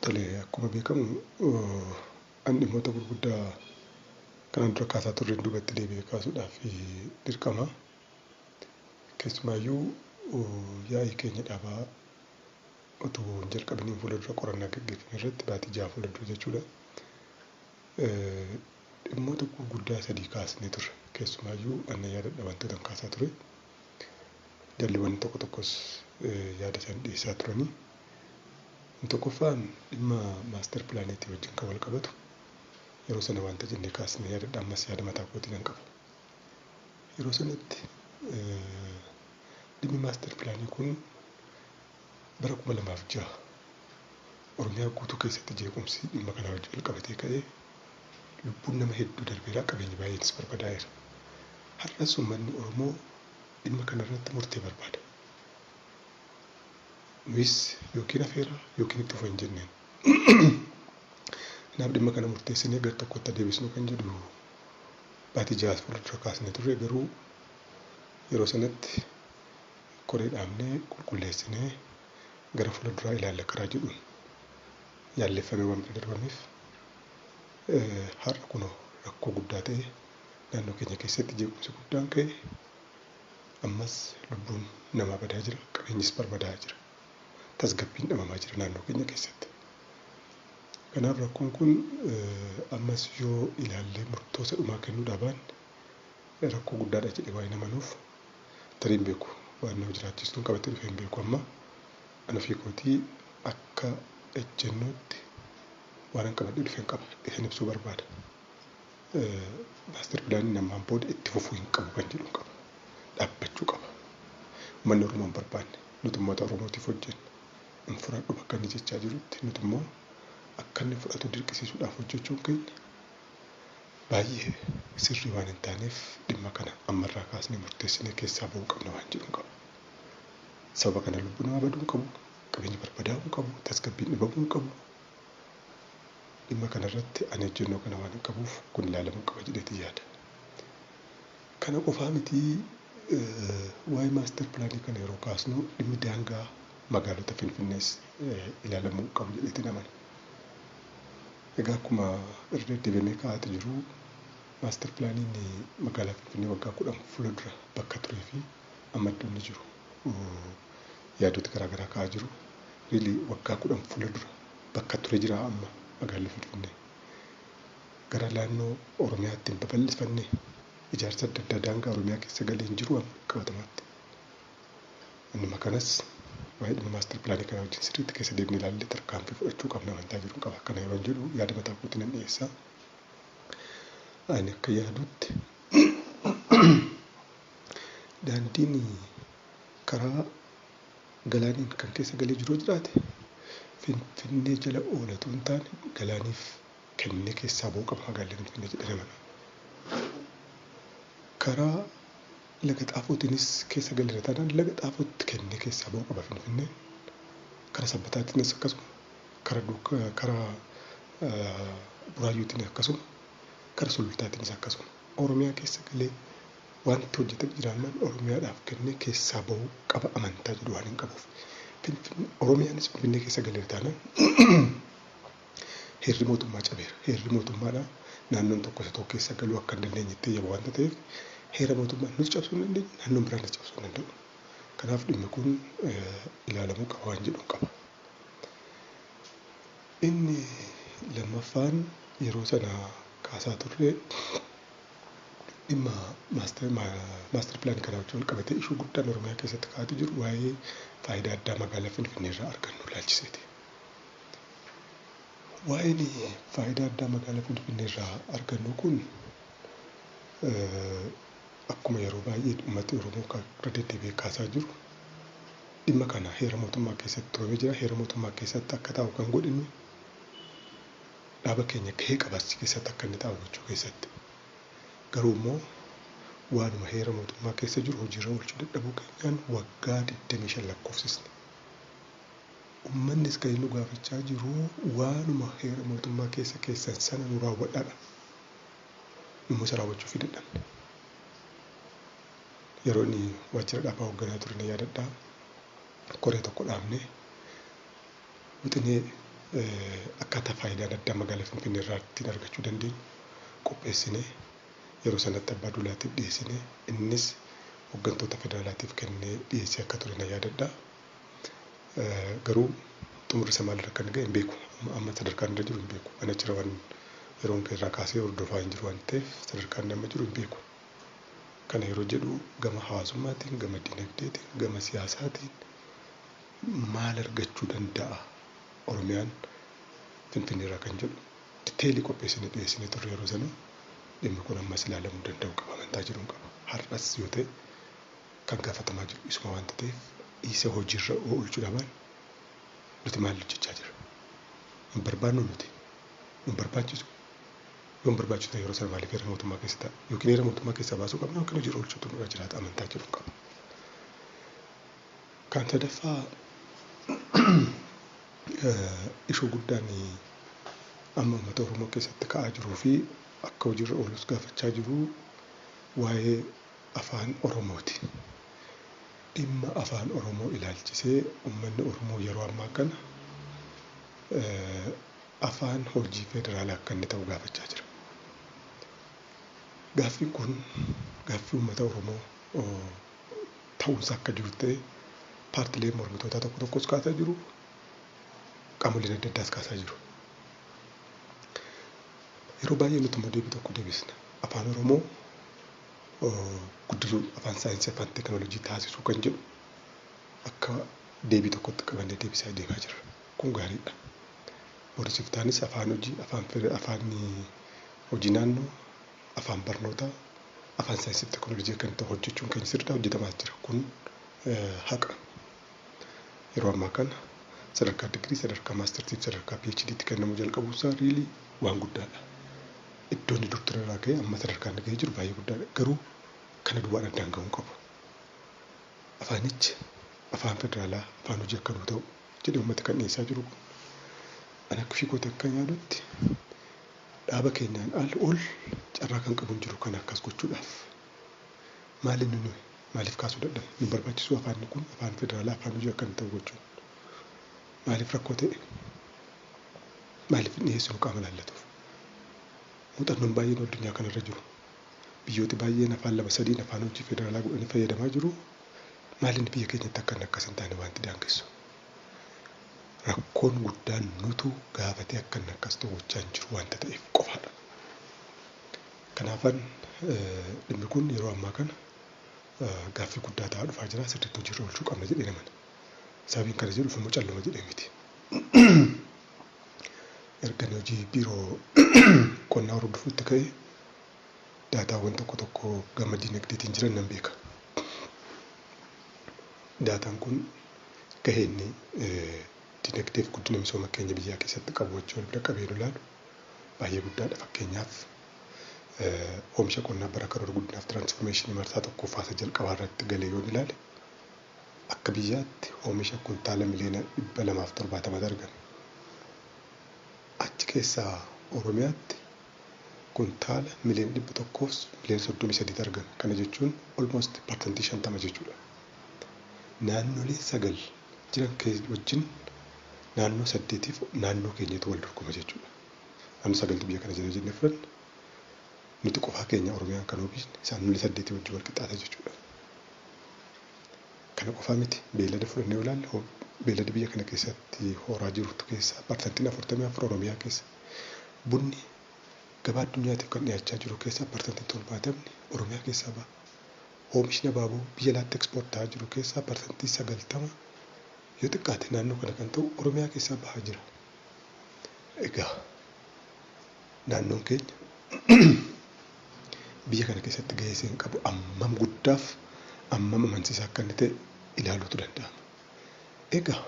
Tole akkuma beekamu an dhimmoota gurguddaa kanaan dura kaasaa turreen duubatti deebi'ee kaasuudhaaf dirqama. Keessumaayyuu yaa'ii keenya dhaabaa otoo hin jalqabiniin fuuldura qorannaa gaggeeffame irratti baatii 6 fuuldura jechuudha. Dhimmoota gurguddaa 3 kaasnee turre. Keessumaayyuu anna yaadadha wantoota kaasaa ture. Jalliwwan tokko tokkos yaada isaan dhiyeessaa turanii. Tokkoffaan dhimma maaster pilaaneetii wajjin kan wal qabatu yeroo sana wanta jennee kaasnee yaadadha ammas yaada mataa kootiin nan qaba. Yeroo sanatti dhimmi maaster pilaanii kun bara 2006 Oromiyaa guutuu keessatti jeequmsi dhimma kana wajjin wal qabatee ka'ee lubbuun nama hedduu darbeera, qabeenyi baay'eenis barbadaa'eera. Har'as uummanni Oromoo dhimma kanarratti murtee barbaada. Nuyis yookiin afeera yookiin itti fufa hin jenneen. Kanaaf dhimma kana murteessinee gara tokkotti deebisnu kan jedhu baatii 6 fuuldura kaasnee turre. Garuu yeroo sanatti koree dhaabnee qulqulleessinee gara fuulduraa ilaalla karaa jedhuun yaalleeffamee waan bira darbameef har'a kunoo rakkoo guddaa ta'e naannoo keenya keessatti jeequmsi guddaan ka'e ammas lubbuun namaa badaa jira, qabeenyis barbadaa'aa jira. Tasgabbiin dhabamaa jira naannoo keenya keessatti. Kanaaf rakkoon kun ammas yoo ilaallee murtoo isa dhumaa kennuudhaa baanne rakkoo guddaadha jedhee waa'ee namanuuf tarii hin beeku. Waan nama jiraachistuun qabatee dhufee hin beeku amma ana fi kootii akka ejjennootti waan qabadhee dhufee hin qaba. Isin ibsuu barbaada. Maaster pilaanii namaan booda itti fufuu hin qabu kan jedhu qaba. Dhaabbachuu qaba. Uummanni Oromoo hin barbaanne nuti uummata Oromootiif hojjenna. In fudhadhu bakka inni jechaa jirutti nuti immoo akka inni fudhatu dirqisiisuudhaaf hojjechuun keenya baay'ee sirrii waan hin taaneef dhimma kana ammarraa kaasnee murteessinee keessaa ba'uu qabna waan jedhu qaba. Sababa kana lubbuu namaa baduu hin qabu, qabeenyi barbadaa'uu hin qabu, tasgabbiin dhibamuu hin qabu. Dhimma kanarratti ani ejjennoo kana waan hin qabuuf kun ilaalamuu qaba jedheeti yaada. Kana qofaa miti waa'ee maaster pilaanii kana yeroo kaasnu dhimmi daangaa magaalota Finfinnees ilaalamuu qabu jedheeti namani. Egaa akkuma irra deddeebi'amee kaa'aati jiru maaster pilaaniin magaalaa Finfinnee waggaa 10 fuuldura bakka turee fi amma iddoo inni jiru yaadota garaagaraa kaa'aa jiru. Riilii waggaa 10 fuuldura bakka turee jira amma magaalaa Finfinnee. Gara naannoo Oromiyaatti hin babal'ifannee ijaarsa adda addaa daangaa Oromiyaa keessa galee hin jiru amma qabatamaatti. Inni kanas waa'ee dhimma maaster pilaanii kana wajjin sirriitti keessa deemnee ilaallee tarkaanfii fudhachuu qabna amantaa jiru qaba. Akkana yeroo jedhu yaada mataa kootiin nan dhiyeessaa. Ani akka yaadutti daandiin karaa galaaniin kan keessa galee jiru jiraate Finfinnee jala oolatu hin taane galaaniif kennee keessaa ba'uu qaba magaalaa Finfinnee jedhame mana. Karaa laga xaafootiinis keessa galee taanaan laga xaafootti kennee keessaa ba'uu qaba Finfinneen. Karaa sabbataatiinis akkasuma, karaa buraayyuutiinis akkasuma, karaa sulultaatiinis akkasuma. Oromiyaa keessa galee wanti hojjetame jiraannaan Oromiyaadhaaf kennee keessaa ba'uu qaba amantaa jedhu waan hin qabuuf. Oromiyaanis Finfinnee keessa galee taanaan heerri mootummaa cabeera. Heerri mootummaadhaa naannoon tokko isa tokko keessa galuu akka hin dandeenyetti eeyyama waanta ta'eef heera mootummaa nuti cabsuu hin dandeenye, naannoon biraanis cabsuu hin danda'u. Kanaaf dhimmi kun ilaalamuu qaba waan jedhu qaba. Inni lammaffaan yeroo sana kaasaa turre dhimma maaster pilaanii kana wajjin wal qabatee ishuu guddaan Oromiyaa keessatti kaa'atu jiru waa'ee faayidaa addaa magaalaa Finfinnee irraa argannu ilaalchiseeti. Waa'een faayidaa addaa magaalaa Finfinnee irraa argannu kun akkuma yeroo baay'ee uummati Oromoo irra deddeebi'ee kaasaa jiru dhimma kana heera mootummaa keessatti turee jira. Heera mootummaa keessatti akka taa'u kan godhinu dhaaba keenya gahee qabaachuu keessatti akka inni taa'u gochuu keessatti. Garuu immoo waanuma heera mootummaa keessa jiru hojiirra oolchuu dadhabuu keenyaan waggaa 25 lakkoofsisne. Uummannis kan inni gaafachaa jiru waanuma heera mootummaa keessa keessan sana nu raawwadhaadha. Immoo isa raawwachuu fi dadhabne. Yeroo inni waajjira dhaabaa hoogganaa ture ni yaadadhaa. Koree tokko dhaabnee wixinee akkaataa faayidaan addaa magaalaa Finfinnee irraa ittiin argachuu dandeenyu qopheessinee yeroo sanatti abbaa duulaatiif dhiyeessinee innis hooggantoota federaalaatiif kennee dhiyeessee akka ture na yaadadha. Garuu xumurri isaa maalirra kan ga'e hin beeku. Amma sadarkaan irra jiru hin beeku. Ana jira waan yeroon irraa kaasee hordofaa hin jiru waan ta'eef sadarkaan amma jiru hin beeku. Kana yeroo jedhu gama hawaasummaatiin, gama dinagdeetiin, gama siyaasaatiin maal argachuu danda'a Oromiyaan Finfinnee irraa kan jedhu diteelii qopheessinee dhiyeessinee turre yeroo sana dhimmi kun ammas ilaalamuu danda'u qaba, amantaa jedhu qaba. Har'as yoo ta'e kan gaafatamaa jiru isuma waanta ta'eef isa hojiirra oolchuu dhaban nuti maal hojjechaa jira? Hin barbaannu nuti. Hin barbaachisu. Yoo hin barbaachisu ta'e yeroo sana maaliif heera mootummaa keessa ta'a? Yookiin heera mootummaa keessaa baasuu qabna yookiin hojiirra oolchuutu nurra jiraata, amantaa jedhu qaba. Kan sadaffaa ishoo guddaan amma uummata Oromoo keessatti ka'aa jiruu fi akka hojiirra oolus gaafachaa jiru waa'ee afaan Oromooti. Dhimma afaan Oromoo ilaalchisee uummanni Oromoo yeroo ammaa kana afaan hojii federaalaa akka inni ta'u gaafachaa jira. Gaaffiin kun gaaffii uummata Oromoo ta'uunsaa akka jiru ta'e paartileen mormitootaa tokko tokkos kaasaa jiru, qaamoleen adda addaas kaasaa jiru. Yeroo baay'ee nuti immoo deebii tokko deebisna. Afaan Oromoo guddisuu, afaan saayinsii, afaan teekinooloojii taasisuu kan jedhu akka deebii tokkotti qabannee deebisaa deemaa jirra. Kun gaariidha. Barsiiftaanis afaan hojii, afaan hojii naannoo, afaan barnootaa, afaan saayinsii fi teekinooloojii kan ta'u hojjechuun keenya sirriidhaan hojjetamaa jira. Kun haqa. Yeroo ammaa kana sadarkaa digirii, sadarkaa maastartii fi sadarkaa PhD'tti kennamuu jalqabuusaa riilii waan guddaadha. Iddoon dur ture irraa ka'ee amma sadarkaan ga'ee jiru baay'ee guddaadha. Garuu kana duwwaan addaan ga'uu qabu. Afaanichi afaan federaalaa, afaan hojii akka ta'u jedhee uummata kan dhiyeessaa jiru kun ana akka fiikoota akka yaadutti dhaaba keenyaan ol carraa kan qabu hin jiru kan akkas gochuudhaaf. Maaliif kaasuu dadhabne? Nu barbaachisu afaanni kun afaan federaalaa, afaan hojii akka ta'u gochuun. Maaliif rakkoo ta'e? Maaliif dhiyeessinu qaama laallatuuf? Muuxannoon baay'een addunyaa kanarra jiru. Biyyooti baay'een afaan lama sadiin afaan hojii federaalaa godhanii fayyadamaa jiru. Maaliin biyya keenyatti akka akkas hin taane wanti daangessu. Rakkoon guddaan nutu gaafatee akka akkas ta'u gochaa hin jiru wanta ta'eef qofaadha. Kanaafan dhimmi kun yeroo ammaa kana gaaffii guddaa ta'aa dhufaa jira. Sirriitti hojiirra oolchuu qabna jedhee namana. Sababiin kana jedhuuf immoo calluma jedhee miti. Erga hojii biiroo qonnaa hordofuutti ka'ee daataawwan tokko gama dinagdeetiin jiran nan beeka. Daataan kun gahee inni dinagdeef guddina misooma keenya biyyaa keessatti qabu wajjin wal bira qabee ilaalu baay'ee guddaadha. Fakkeenyaaf oomisha qonnaa bara karoora guddinaaf tiraansformeeshinii marsaa tokkoffaa isa jalqabaa irratti galee yoo ilaale akka biyyaatti oomisha kuntaala miliyoona 270 argame. Achi keessaa Oromiyaatti kuntaala miliyoona 133 argame. Kana jechuun almost parsantii 50 jechuudha. Naannolee 9 jiran wajjin naannoo 8 naannoo keenyatti wal dorgoma jechuudha. Naannoo 9 biyya kana jira jennee fudhanna. Nuti qofaa keenya Oromiyaan kan oomishne isaan naannolee 8 wajjin wal qixxaata jechuudha. Kana qofaa miti beellada fudhannee ilaalle beellada biyya kana keessatti horaa jirutu keessaa parsantiin 44 Oromiyaa keessa. Bunni gabaa addunyaatiif kan dhiyaachaa jiru keessaa parsantiin 70 Oromiyaa keessaa ba'a. Oomishni abaaboo biyya alaatti ekspoortaa jiru keessaa parsantii 90 yoo xiqqaate naannoo kana kan ta'u Oromiyaa keessaa bahaa jira. Egaa naannoon keenya biyya kana keessatti gahee isheen qabu ammam guddaaf ammam amansiisaa akka inni ta'e ilaaluutu danda'ama. Egaa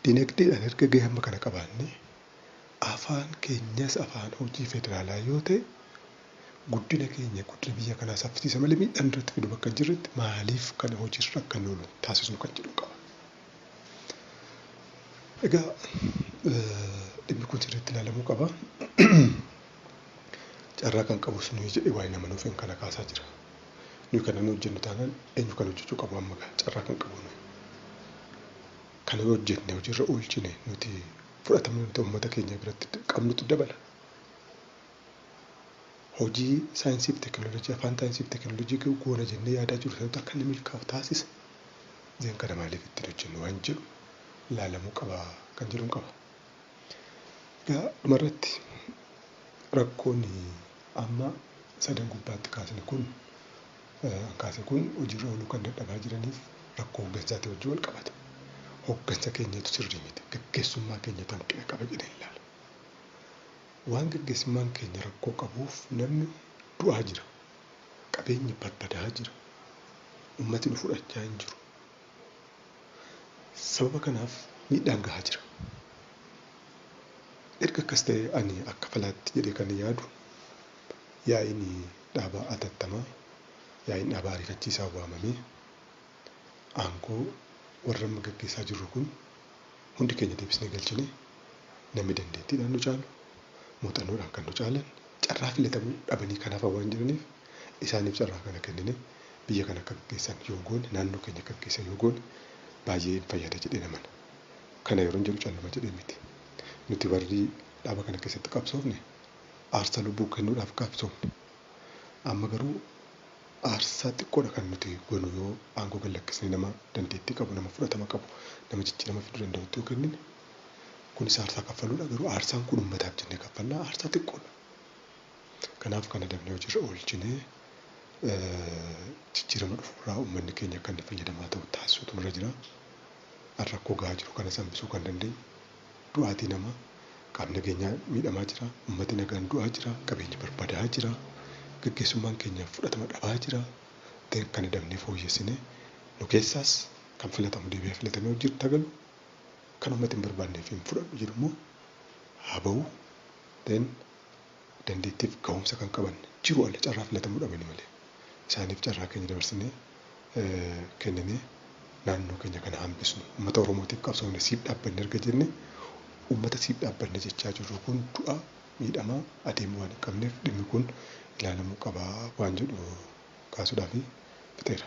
dinagdeedhaan erga gahee amma kana qabaanne afaan keenyas afaan hojii federaalaa yoo ta'e guddina keenya guddina biyya kanaa saffisiisa malee miidhaan irratti fidu bakka jirretti maaliif kana hojiirra akka inni oolu taasisuu kan jedhu qaba. Egaa dhimmi kun sirriitti ilaalamuu qaba. Carraa kan qabu nuyi jedhee waa'ee nama nuuf hin kana kaasaa jira. Nuyi kana nu hojjennu taanaan eenyu kan hojjechuu qabu amma carraa kan qabu nuyi. Kana yoo hojjenne hojiirra oolchine nuti fudhatama nuti uummata keenya biratti qabnutu dabala. Hojii saayinsii fi teekinooloojii afaan saayinsii fi teekinooloojii goona jennee yaadaa jiru ta'utu akka inni milkaa'u taasisa. Zeen kana maaliif ittiin hojjennu waan jedhu ilaalamuu qaba kan jedhu qaba. Egaa dhumarratti rakkoon amma sadan gubbaatti kaasne kun hojiirra ooluu kan dadhabaa jiraniif rakkoo hooggansaati wajjin wal qabata. Hooggansa keenyatu sirrii miti. Gaggeessummaa keenyatu hanqina qaba jedhee ilaala. Waan gaggeessummaan keenya rakkoo qabuuf namni du'aa jira. Qabeenyi barbadaa jira. Uummatni nu fudhachaa hin jiru. Sababa kanaaf miidhaan gahaa jira. Erga akkas ta'e ani akka falaatti jedhee kan yaadu yaa'iin dhaabaa atattamaa yaa'iin dhaabaa ariifachiisaa waamamee aangoo warra amma gaggeessaa jirru kun hundi keenya deebisnee galchine namni dandeettiidhaan nu caalu muuxannoodhaan kan nu caalan carraa filatamuu dhabanii kanaaf waan jiraniif isaaniif carraa kana kennine biyya kana akka gaggeessan yoo goone naannoo keenya akka gaggeessan yoo goone baay'ee hin fayyada jedhee namana. Kana yeroo jedhu calluma jedhee miti. Nuti warri dhaaba kana keessatti qabsoofne aarsaa lubbuu kennuudhaaf qabsoofne. Amma garuu aarsaa xiqqoodha kan nuti goonu yoo aangoo gallakkisne nama dandeettii qabu, nama fudhatama qabu, nama jijjiirama fiduu danda'utti yoo kennine kunis aarsaa kaffaluudha. Garuu aarsaan kun uummataaf jennee kaffallaa aarsaa xiqqoodha. Kanaaf kana dabnee hojiirra oolchinee jijjiirama dhufuurraa uummanni keenya akka inni fayyadamaa ta'u taasisuutu nurra jira. Rakkoo gahaa jiru kana hambisuu kan dandeenyu du'aatii namaa qaamni nageenyaa miidhamaa jira, uummatni nagaan du'aa jira, qabeenyi barbadaa jira, gaggeessummaan keenya fudhatama dhabaa jira. Kana dabnee fooyyessine nu keessaas kan filatamu deebi'ee filatamee hojii tagalu kan uummati hin barbaanneef hin fudhadhu jedhu immoo haa bahu. Dandeettiif ga'umsa kan qaban jiru ala carraa filatamuu dhabani malee isaaniif carraa keenya dabarsinee kennine naannoo keenya kana hambisnu. Uummata Oromootiif qabsoofne siif dhaabbanne erga jenne uummata siif dhaabbanne jechaa jirru kun du'a miidhamaa adeemuu waan hin qabneef dhimmi kun ilaalamuu qabaa waan jedhu kaasuudhaaf fixeera.